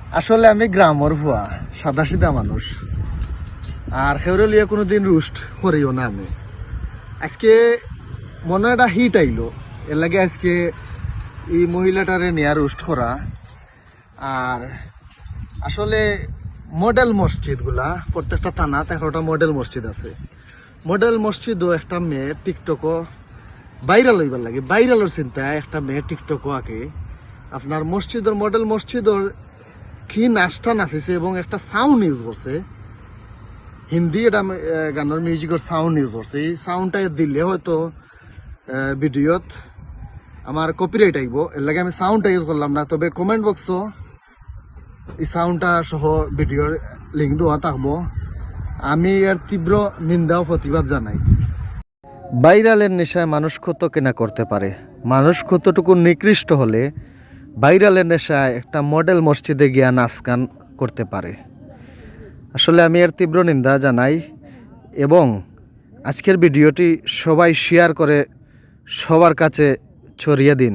আসলে আমি গ্রামর ভুয়া সাদা সিধা মানুষ আর খেউরে লিয়ে কোনোদিন রুস্ট করিও না আমি আজকে মনে একটা হিট আইলো এর লাগে আজকে এই মহিলাটারে নিয়ে রুস্ট করা আর আসলে মডেল মসজিদগুলা প্রত্যেকটা থানাতে একটা মডেল মসজিদ আছে মডেল মসজিদও একটা মেয়ে টিকটকও ভাইরাল হইবার লাগে ভাইরালের চিন্তায় একটা মেয়ে টিকটকও আঁকে আপনার মসজিদের মডেল মসজিদর কি নাচটা নাচিছে এবং একটা সাউন্ড ইউজ করছে হিন্দি এটা গানের মিউজিকের সাউন্ড ইউজ করছে এই সাউন্ডটা দিলে হয়তো ভিডিওত আমার কপিরাইট আইব এর লাগে আমি সাউন্ডটা ইউজ করলাম না তবে কমেন্ট বক্সও এই সাউন্ডটা সহ ভিডিওর লিঙ্ক দেওয়া থাকবো আমি এর তীব্র নিন্দা ও প্রতিবাদ জানাই ভাইরালের নেশায় মানুষ কত কেনা করতে পারে মানুষ কতটুকু নিকৃষ্ট হলে ভাইরালের নেশায় একটা মডেল মসজিদে গিয়া নাচ গান করতে পারে আসলে আমি এর তীব্র নিন্দা জানাই এবং আজকের ভিডিওটি সবাই শেয়ার করে সবার কাছে ছড়িয়ে দিন।